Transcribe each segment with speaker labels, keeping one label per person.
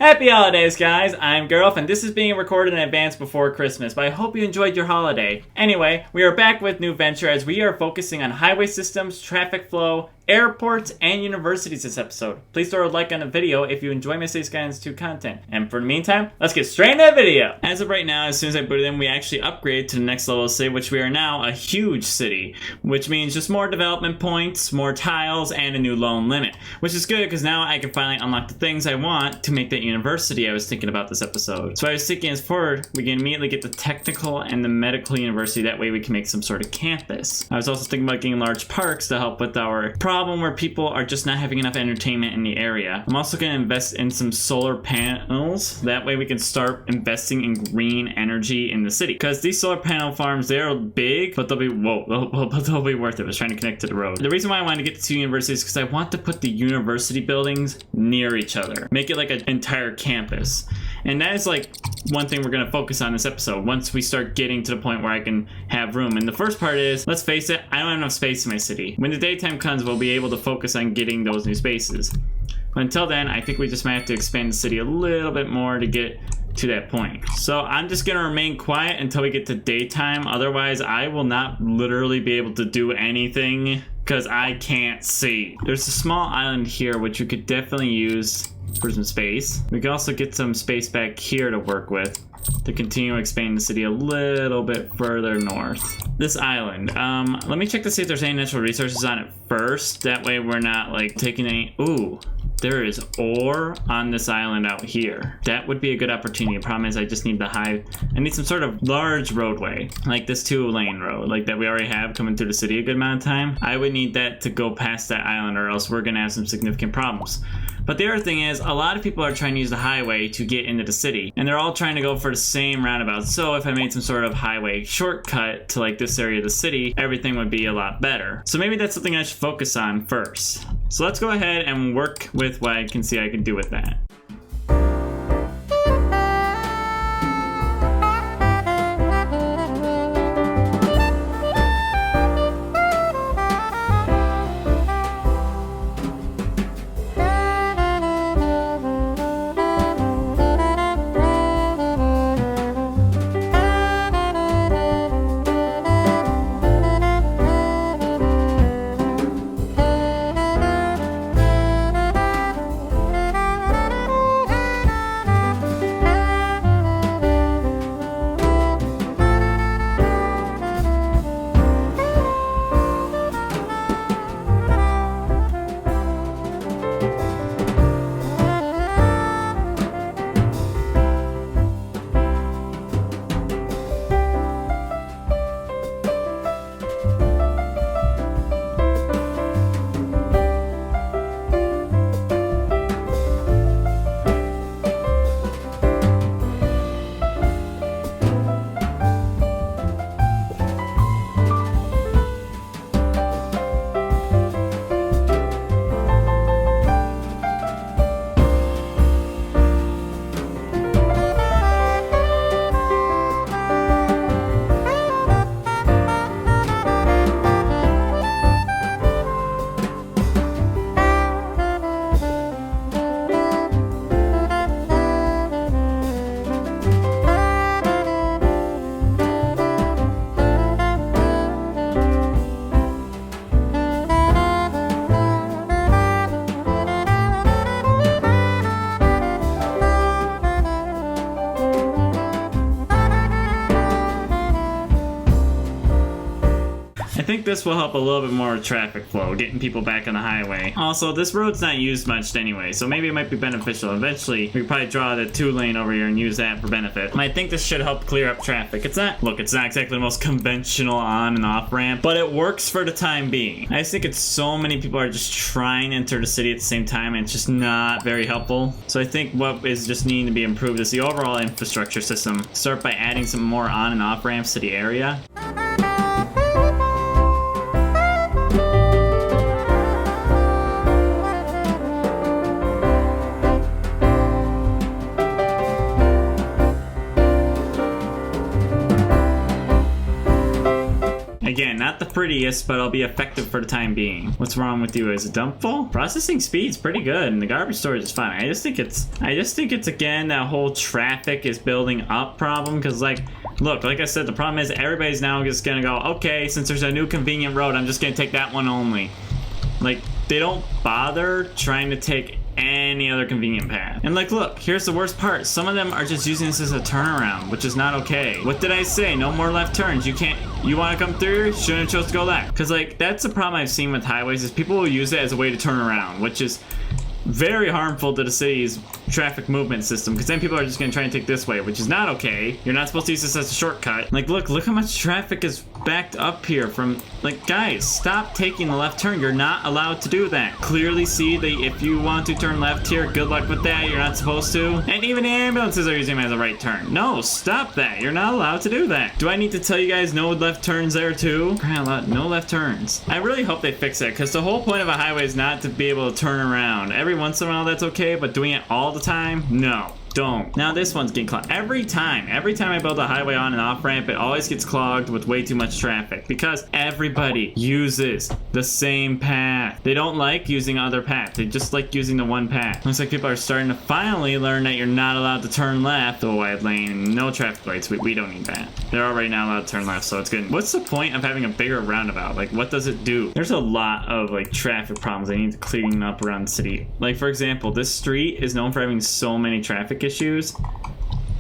Speaker 1: Happy holidays, guys! I'm Gerewolf, and this is being recorded in advance before Christmas, but I hope you enjoyed your holiday. Anyway, we are back with new venture as we are focusing on highway systems, traffic flow, airports, and universities this episode. Please throw a like on the video if you enjoy my Skylines 2 content. And for the meantime, let's get straight into the video! As of right now, as soon as I put it in, we actually upgraded to the next level of city, which we are now a huge city, which means just more development points, more tiles, and a new loan limit, which is good because now I can finally unlock the things I want to make that university I was thinking about this episode. So I was thinking as forward, we can immediately get the technical and the medical university, that way we can make some sort of campus. I was also thinking about getting large parks to help with our problem where people are just not having enough entertainment in the area. I'm also going to invest in some solar panels, that way we can start investing in green energy in the city. Because these solar panel farms, they're big, but they'll be, they'll be worth it. I was trying to connect to the road. The reason why I wanted to get to two universities is because I want to put the university buildings near each other. Make it like an entire campus. And that is like one thing we're going to focus on this episode once we start getting to the point where I can have room. And the first part is, let's face it, I don't have enough space in my city. When the daytime comes, we'll be able to focus on getting those new spaces. But until then, I think we just might have to expand the city a little bit more to get to that point. So I'm just going to remain quiet until we get to daytime. Otherwise, I will not literally be able to do anything because I can't see. There's a small island here which you could definitely use for some space. We can also get some space back here to work with to continue expanding the city a little bit further north. This island, let me check to see if there's any natural resources on it first. That way we're not like taking any, ooh, there is ore on this island out here. That would be a good opportunity. The problem is I just need I need some sort of large roadway, like this 2-lane road, like that we already have coming through the city a good amount of time. I would need that to go past that island or else we're gonna have some significant problems. But the other thing is, a lot of people are trying to use the highway to get into the city, and they're all trying to go for the same roundabout. So if I made some sort of highway shortcut to like this area of the city, everything would be a lot better. So maybe that's something I should focus on first. So let's go ahead and work with what I can see I can do with that. I think this will help a little bit more with traffic flow, getting people back on the highway. Also, this road's not used much anyway, so maybe it might be beneficial. Eventually, we could probably draw the 2-lane over here and use that for benefit. And I think this should help clear up traffic. It's not exactly the most conventional on and off ramp, but it works for the time being. I just think it's so many people are just trying to enter the city at the same time, and it's just not very helpful. So I think what is just needing to be improved is the overall infrastructure system. Start by adding some more on and off ramps to the area. Again, not Not the prettiest, but I'll be effective for the time being. What's wrong with you? Is it dump full? Processing speed's pretty good, and the garbage storage is fine. I just think it's again that whole traffic is building up problem. Because like I said, the problem is everybody's now just gonna go, okay, since there's a new convenient road, I'm just gonna take that one only. Like, they don't bother trying to take any other convenient path. And like, look, here's the worst part. Some of them are just using this as a turnaround, which is not okay. What did I say? No more left turns. You want to come through here? Shouldn't have chose to go left. Because like, that's the problem I've seen with highways is people will use it as a way to turn around, which is very harmful to the city's traffic movement system, because then people are just going to try and take this way, which is not okay. You're not supposed to use this as a shortcut. Like, look how much traffic is backed up here from, like, guys, stop taking the left turn. You're not allowed to do that. Clearly see that if you want to turn left here, good luck with that. You're not supposed to. And even the ambulances are using them as a right turn. No, stop that. You're not allowed to do that. Do I need to tell you guys no left turns there too? No left turns. I really hope they fix it, because the whole point of a highway is not to be able to turn around. Every once in a while that's okay, but doing it all the time? No. Don't. Now this one's getting clogged. Every time I build a highway on and off ramp, it always gets clogged with way too much traffic because everybody uses the same path. They don't like using other paths. They just like using the one path. Looks like people are starting to finally learn that you're not allowed to turn left. The wide lane, no traffic lights. We don't need that. They're already not allowed to turn left, so it's good. What's the point of having a bigger roundabout? Like, what does it do? There's a lot of like traffic problems I need to clean up around the city. Like, for example, this street is known for having so many traffic issues,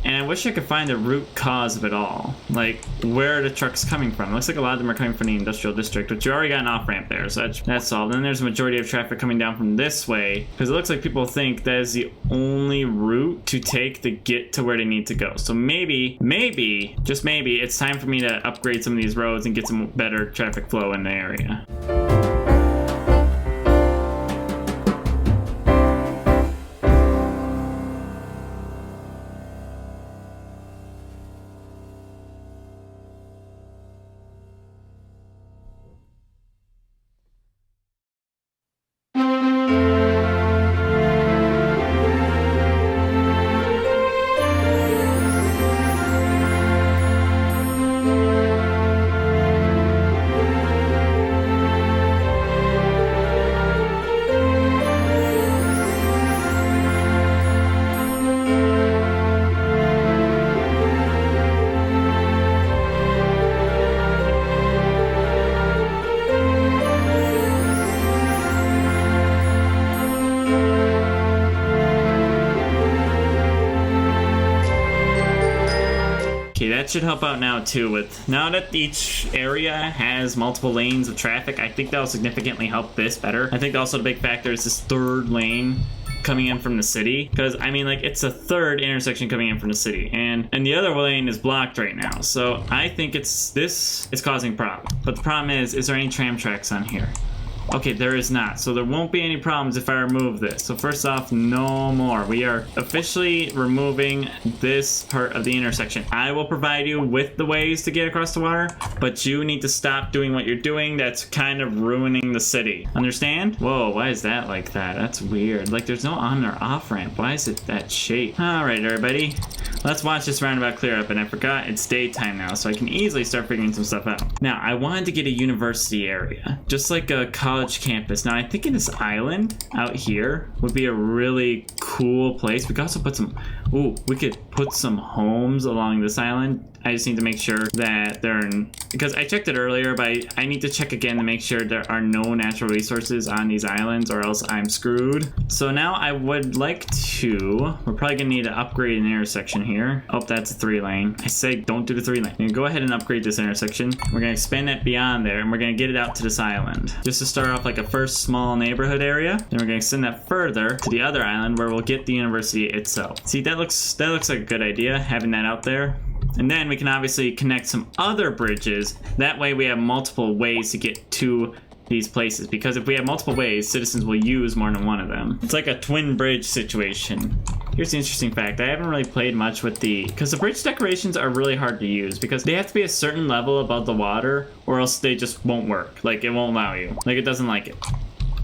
Speaker 1: and I wish I could find the root cause of it all. Like, where are the trucks coming from? It looks like a lot of them are coming from the industrial district, but you already got an off-ramp there, so that's solved. Then there's a majority of traffic coming down from this way, because it looks like people think that is the only route to take to get to where they need to go. So maybe, just maybe, it's time for me to upgrade some of these roads and get some better traffic flow in the area. That should help out now too. With now that each area has multiple lanes of traffic, I think that'll significantly help this better. I think also the big factor is this third lane coming in from the city, because I mean, like, it's a third intersection coming in from the city, and the other lane is blocked right now. So I think this is causing problems. But the problem is there any tram tracks on here? Okay, there is not. So there won't be any problems if I remove this. So first off, no more. We are officially removing this part of the intersection. I will provide you with the ways to get across the water, but you need to stop doing what you're doing. That's kind of ruining the city. Understand? Whoa, why is that like that? That's weird. Like, there's no on or off ramp. Why is it that shape? All right, everybody. Let's watch this roundabout clear up. And I forgot it's daytime now, so I can easily start figuring some stuff out. Now, I wanted to get a university area, just like a college campus. Now, I think in this island out here would be a really cool place. We could also put some, we could put some homes along this island. I just need to make sure that they're in, because I checked it earlier, but I need to check again to make sure there are no natural resources on these islands, or else I'm screwed. So now I would like to, we're probably gonna need to upgrade an intersection here. Oh, that's a 3-lane. I say don't do the 3-lane. I'm gonna go ahead and upgrade this intersection. We're gonna expand it beyond there, and we're gonna get it out to this island. Just to start off like a first small neighborhood area. Then we're gonna extend that further to the other island where we'll get the university itself. See, that looks like a good idea, having that out there. And then we can obviously connect some other bridges. That way we have multiple ways to get to these places. Because if we have multiple ways, citizens will use more than one of them. It's like a twin bridge situation. Here's the interesting fact. I haven't really played much with because the bridge decorations are really hard to use because they have to be a certain level above the water or else they just won't work. Like, it won't allow you. Like, it doesn't like it.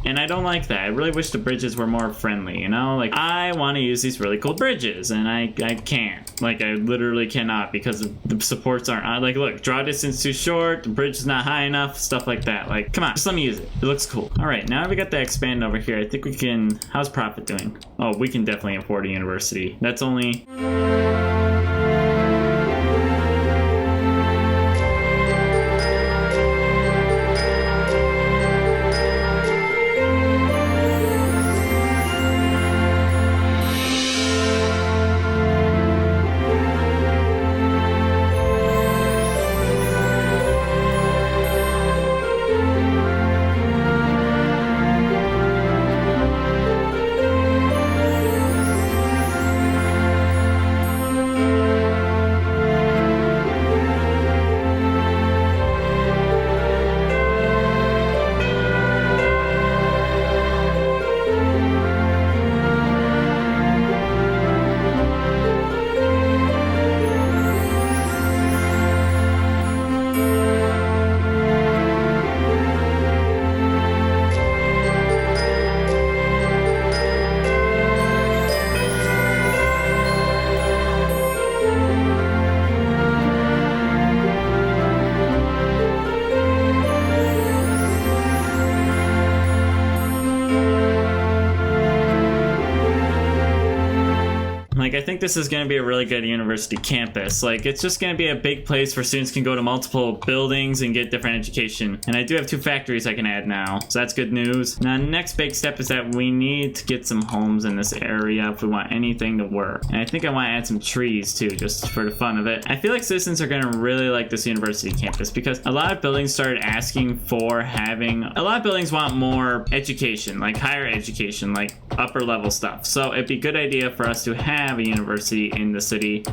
Speaker 1: And I don't like that. I really wish the bridges were more friendly, you know? Like, I want to use these really cool bridges, and I can't. Like, I literally cannot because the supports aren't... Like, look, draw distance too short, the bridge is not high enough, stuff like that. Like, come on, just let me use it. It looks cool. All right, now we got the expand over here. I think we can... How's profit doing? Oh, we can definitely afford a university. That's only... Like, I think this is going to be a really good university campus. Like, it's just going to be a big place where students can go to multiple buildings and get different education. And I do have 2 factories I can add now, so that's good news. Now, the next big step is that we need to get some homes in this area if we want anything to work. And I think I want to add some trees too, just for the fun of it. I feel like citizens are going to really like this university campus because a lot of buildings started asking for having... A lot of buildings want more education, like higher education, like upper level stuff. So it'd be a good idea for us to have a university in the city,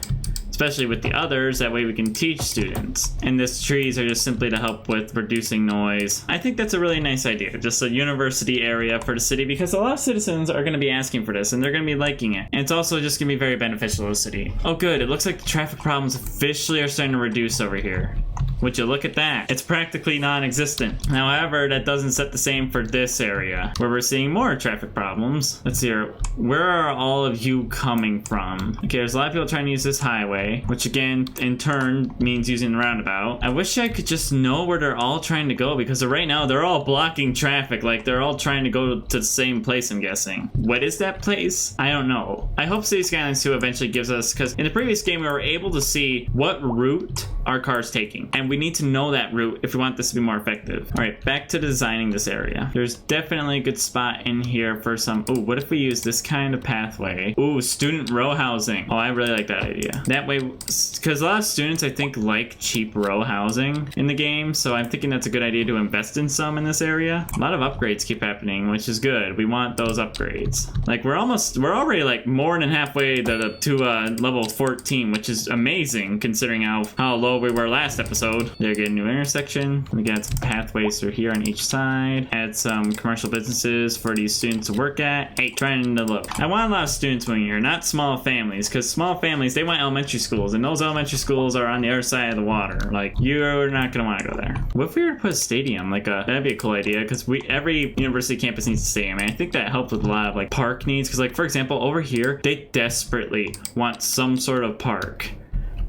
Speaker 1: especially with the others. That way we can teach students. And these trees are just simply to help with reducing noise. I think that's a really nice idea, just a university area for the city, because a lot of citizens are going to be asking for this and they're going to be liking it. And it's also just going to be very beneficial to the city. Oh good, it looks like the traffic problems officially are starting to reduce over here. Would you look at that? It's practically non-existent. However, that doesn't set the same for this area, where we're seeing more traffic problems. Let's see here. Where are all of you coming from? Okay, there's a lot of people trying to use this highway, which again, in turn, means using the roundabout. I wish I could just know where they're all trying to go, because right now, they're all blocking traffic. Like, they're all trying to go to the same place, I'm guessing. What is that place? I don't know. I hope City Skylines 2 eventually gives us, because in the previous game, we were able to see what route our car's taking. And we need to know that route if we want this to be more effective. All right, back to designing this area. There's definitely a good spot in here for some... Ooh, what if we use this kind of pathway? Ooh, student row housing. Oh, I really like that idea. That way, because a lot of students, I think, like cheap row housing in the game. So I'm thinking that's a good idea to invest in some in this area. A lot of upgrades keep happening, which is good. We want those upgrades. Like, we're already like more than halfway to level 14, which is amazing considering how low we were last episode. There, get a new intersection. We got some pathways through here on each side. Add some commercial businesses for these students to work at. Hey, trying to look. I want a lot of students moving here, not small families, because small families, they want elementary schools, and those elementary schools are on the other side of the water. Like, you're not gonna want to go there. What if we were to put a stadium? Like, that'd be a cool idea, because every university campus needs a stadium, and I think that helps with a lot of like park needs. Because, like, for example, over here, they desperately want some sort of park,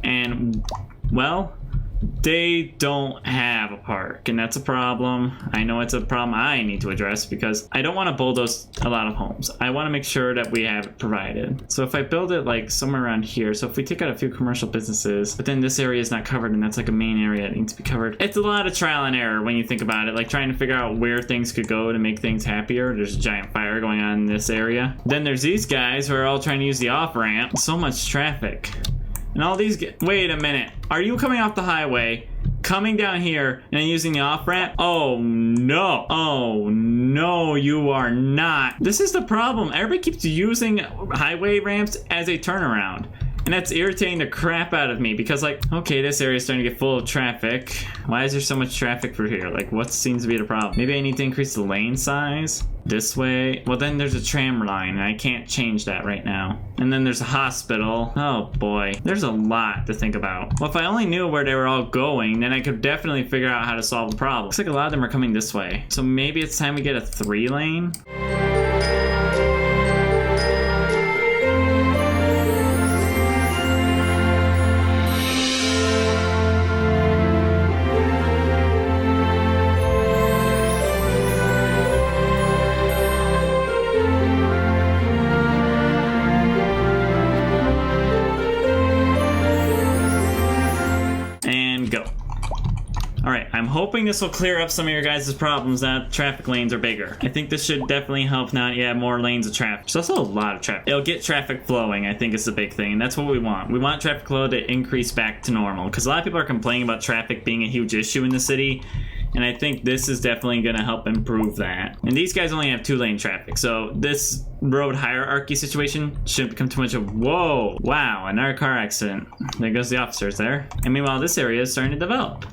Speaker 1: and well, they don't have a park, and that's a problem. I know it's a problem I need to address, because I don't want to bulldoze a lot of homes. I want to make sure that we have it provided. So if I build it like somewhere around here, so if we take out a few commercial businesses, but then this area is not covered, and that's like a main area that needs to be covered. It's a lot of trial and error when you think about it, like trying to figure out where things could go to make things happier. There's a giant fire going on in this area. Then there's these guys who are all trying to use the off-ramp. So much traffic. And all these wait a minute. Are you coming off the highway, coming down here, and using the off-ramp? Oh no. Oh no, you are not. This is the problem. Everybody keeps using highway ramps as a turnaround. And that's irritating the crap out of me, because like, okay, this area is starting to get full of traffic. Why is there so much traffic through here? Like, what seems to be the problem? Maybe I need to increase the lane size? this way. Well, then there's a tram line, and I can't change that right now. And then there's a hospital. Oh boy, there's a lot to think about. Well, if I only knew where they were all going, then I could definitely figure out how to solve the problem. Looks like a lot of them are coming this way. So maybe it's time we get a 3-lane? Alright, I'm hoping this will clear up some of your guys' problems now that traffic lanes are bigger. I think this should definitely help now you have more lanes of traffic. There's also a lot of traffic. It'll get traffic flowing, I think is the big thing, and that's what we want. We want traffic flow to increase back to normal, because a lot of people are complaining about traffic being a huge issue in the city, and I think this is definitely going to help improve that. And these guys only have 2-lane traffic, so this road hierarchy situation shouldn't become too much of, whoa, wow, another car accident. There goes the officers there. And meanwhile, this area is starting to develop.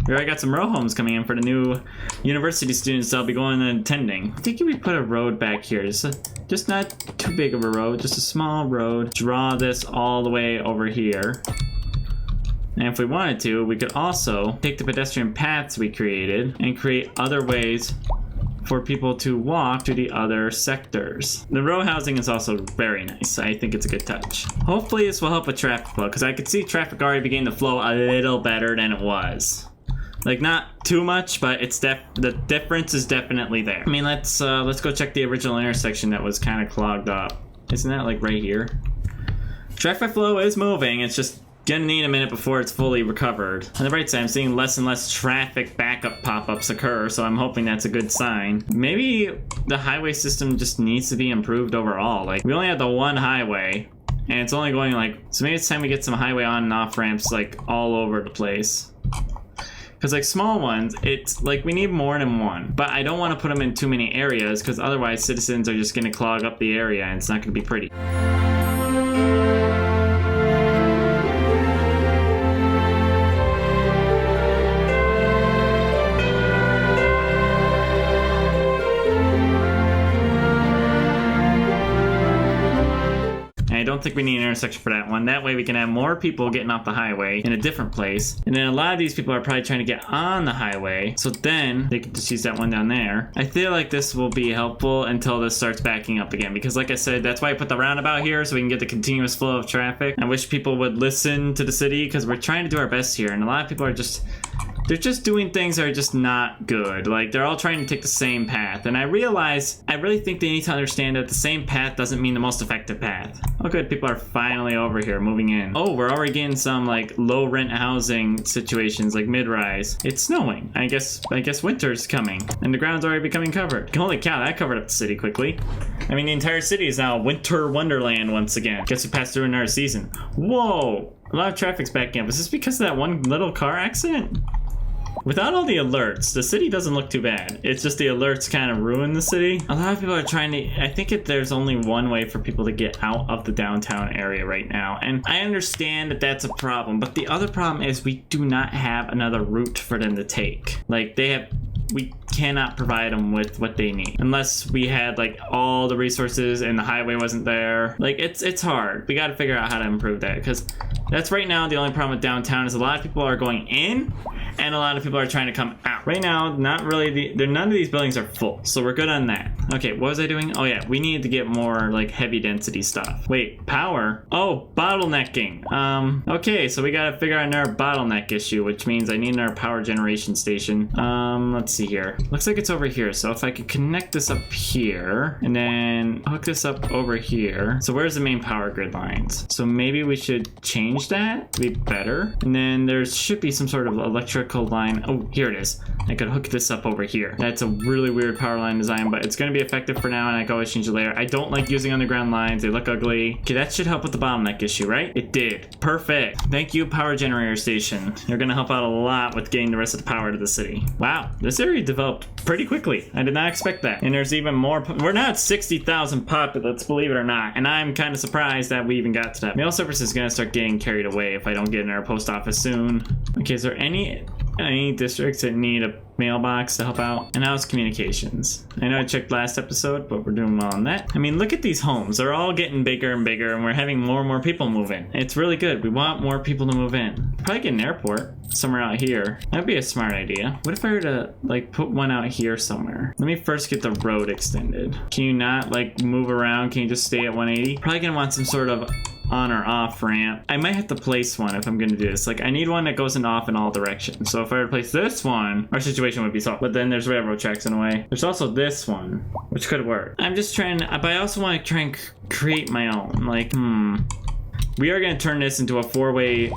Speaker 1: We already got some row homes coming in for the new university students that'll be going and attending. I think if we put a road back here, just not too big of a road, just a small road. Draw this all the way over here. And if we wanted to, we could also take the pedestrian paths we created and create other ways for people to walk to the other sectors. The row housing is also very nice. I think it's a good touch. Hopefully this will help with traffic flow, because I could see traffic already beginning to flow a little better than it was. Like, not too much, but it's the difference is definitely there. I mean, let's go check the original intersection that was kind of clogged up. Isn't that like right here? Traffic flow is moving. It's just gonna need a minute before it's fully recovered. On the bright side, I'm seeing less and less traffic backup pop-ups occur, so I'm hoping that's a good sign. Maybe the highway system just needs to be improved overall. Like, we only have the one highway, and it's only going like, so maybe it's time we get some highway on and off ramps like all over the place. Because like small ones, it's like we need more than one. But I don't want to put them in too many areas, because otherwise citizens are just going to clog up the area and it's not going to be pretty. I don't think we need an intersection for that one. That way we can have more people getting off the highway in a different place. And then a lot of these people are probably trying to get on the highway. So then they can just use that one down there. I feel like this will be helpful until this starts backing up again. Because like I said, that's why I put the roundabout here, so we can get the continuous flow of traffic. I wish people would listen to the city, because we're trying to do our best here. And a lot of people are just... they're just doing things that are just not good. Like, they're all trying to take the same path. And I realize, I really think they need to understand that the same path doesn't mean the most effective path. Oh good, people are finally over here, moving in. Oh, we're already getting some, like, low rent housing situations, like mid-rise. It's snowing. I guess winter's coming. And the ground's already becoming covered. Holy cow, that covered up the city quickly. I mean, the entire city is now winter wonderland once again. Guess we passed through another season. Whoa! A lot of traffic's backing up. Is this because of that one little car accident? Without all the alerts, the city doesn't look too bad. It's just the alerts kind of ruin the city. A lot of people are trying to... I think there's only one way for people to get out of the downtown area right now. And I understand that that's a problem. But the other problem is we do not have another route for them to take. Like, we cannot provide them with what they need unless we had like all the resources and the highway wasn't there. Like, it's hard. We got to figure out how to improve that, because that's right now the only problem with downtown is a lot of people are going in and a lot of people are trying to come out. Right now, not really, none of these buildings are full, so we're good on that. Okay, what was I doing? Oh yeah, we needed to get more like heavy density stuff. Wait, power? Oh, bottlenecking. Okay, so we gotta figure out our bottleneck issue, which means I need our power generation station. Let's see here. Looks like it's over here, so if I could connect this up here and then hook this up over here. So where's the main power grid lines? So maybe we should change that to be better. And then there should be some sort of electrical line. Oh, here it is. I could hook this up over here. That's a really weird power line design, but it's going to be effective for now, and I can always change it later. I don't like using underground lines. They look ugly. Okay, that should help with the bottleneck issue, right? It did. Perfect. Thank you, power generator station. You're going to help out a lot with getting the rest of the power to the city. Wow, this area developed pretty quickly. I did not expect that. And there's even more. We're now at 60,000 populates, believe it or not, and I'm kind of surprised that we even got to that. Mail service is going to start getting carried away if I don't get in our post office soon. Okay, is there any... Any districts that need a mailbox to help out? And now it's communications. I know I checked last episode, but we're doing well on that. I mean, look at these homes. They're all getting bigger and bigger, and we're having more and more people move in. It's really good. We want more people to move in. Probably get an airport somewhere out here. That'd be a smart idea. What if I were to like put one out here somewhere? Let me first get the road extended. Can you not like move around? Can you just stay at 180? Probably gonna want some sort of on or off ramp. I might have to place one if I'm gonna do this. Like, I need one that goes in off in all directions. So if I were to place this one, our situation would be solved. But then there's railroad tracks in a way. There's also this one, which could work. I'm just trying to, but I also want to try and create my own. Like, we are gonna turn this into a 4-way.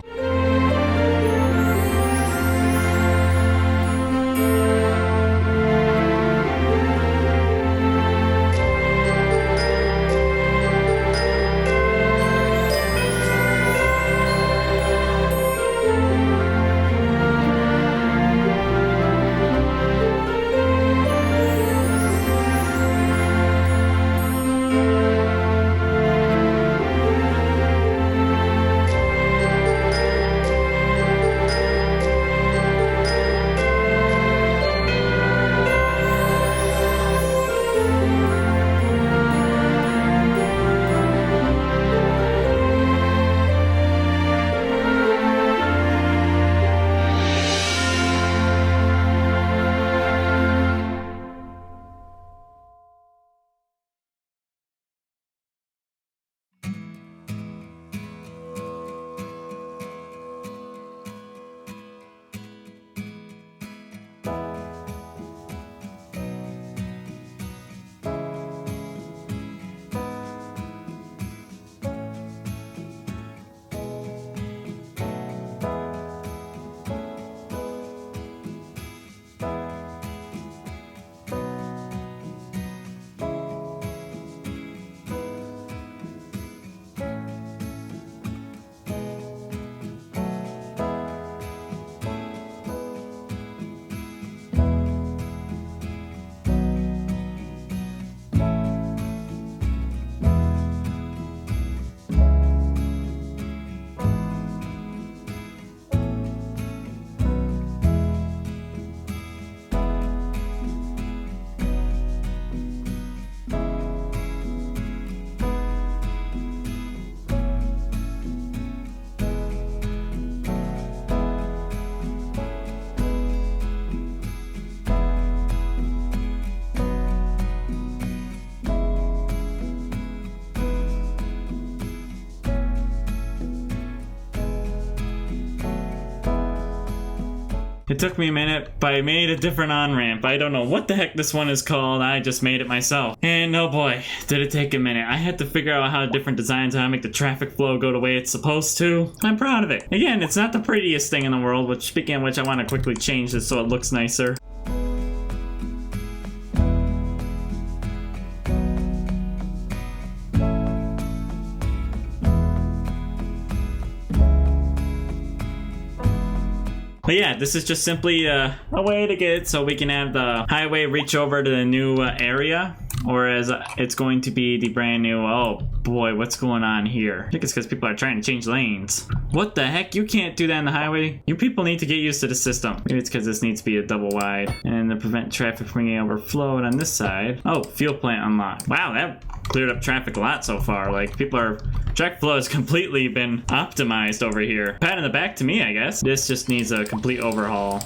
Speaker 1: It took me a minute, but I made a different on-ramp. I don't know what the heck this one is called. I just made it myself. And oh boy, did it take a minute. I had to figure out how different designs, how to make the traffic flow go the way it's supposed to. I'm proud of it. Again, it's not the prettiest thing in the world, which speaking of which, I want to quickly change this so it looks nicer. But yeah, this is just simply a way to get it so we can have the highway reach over to the new area, or as it's going to be the brand new, oh boy, what's going on here? I think it's because people are trying to change lanes. What the heck? You can't do that in the highway? You people need to get used to the system. Maybe it's because this needs to be a double wide. And to prevent traffic from getting overflowed on this side. Oh, fuel plant unlocked. Wow, that cleared up traffic a lot so far. Like, track flow has completely been optimized over here. Pat in the back to me, I guess. This just needs a complete overhaul.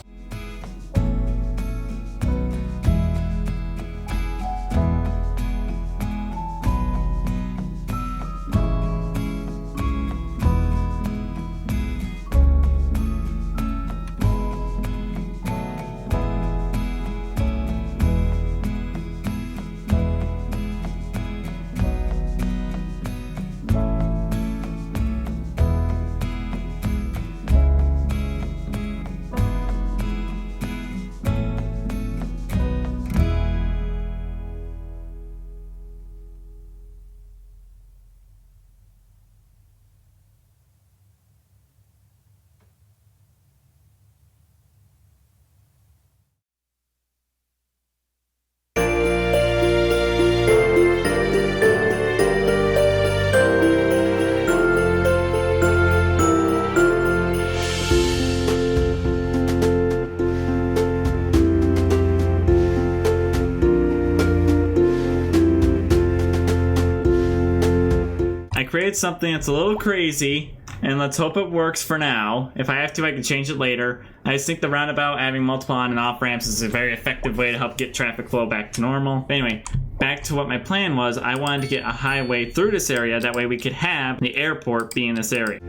Speaker 1: at something that's a little crazy, and let's hope it works for now. If I have to, I can change it later. I just think the roundabout, having multiple on and off ramps is a very effective way to help get traffic flow back to normal. But anyway, back to what my plan was. I wanted to get a highway through this area, that way we could have the airport be in this area.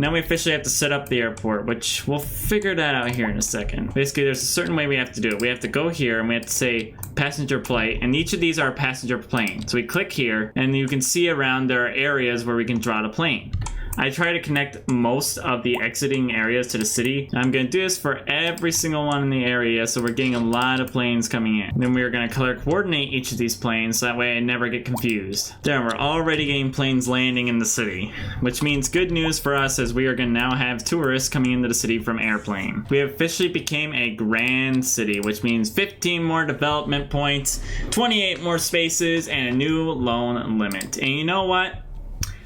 Speaker 1: Now we officially have to set up the airport, which we'll figure that out here in a second. Basically, there's a certain way we have to do it. We have to go here and we have to say passenger flight, and each of these are a passenger plane. So we click here, and you can see around there are areas where we can draw the plane. I try to connect most of the exiting areas to the city. I'm going to do this for every single one in the area, so we're getting a lot of planes coming in. Then we're going to color coordinate each of these planes, so that way I never get confused. There, we're already getting planes landing in the city, which means good news for us as we are going to now have tourists coming into the city from airplane. We officially became a grand city, which means 15 more development points, 28 more spaces, and a new loan limit. And you know what?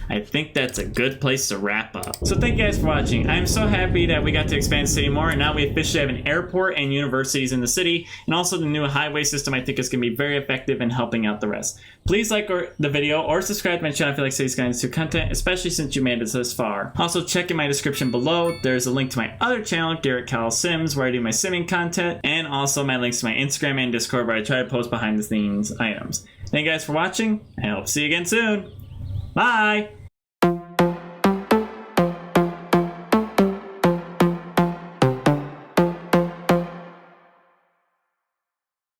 Speaker 1: I think that's a good place to wrap up. So thank you guys for watching. I'm so happy that we got to expand the city more, and now we officially have an airport and universities in the city, and also the new highway system I think is going to be very effective in helping out the rest. Please like the video or subscribe to my channel if you like Skylines 2 content, especially since you made it this far. Also check in my description below. There's a link to my other channel, Garrett Cal Sims, where I do my simming content, and also my links to my Instagram and Discord where I try to post behind the scenes items. Thank you guys for watching, and I hope to see you again soon. Bye!